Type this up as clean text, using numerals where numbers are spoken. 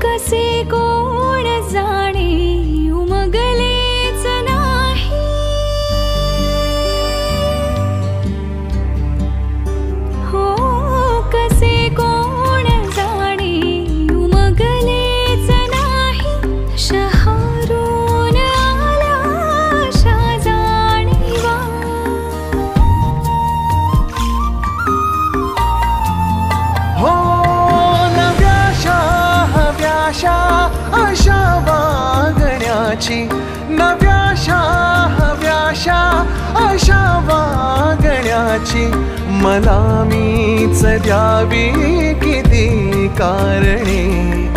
कसे कोण जाणे उमगलेच नाही। हो कसे कोण जाणे उमगलेच नाही। शहरून आला आशा जाणीवा। हो नव्याशा हव्याशा आशा वागण्याची। नव्याशा हव्याशा आशा वागण्याची। मला मीच द्यावी किती कारणे।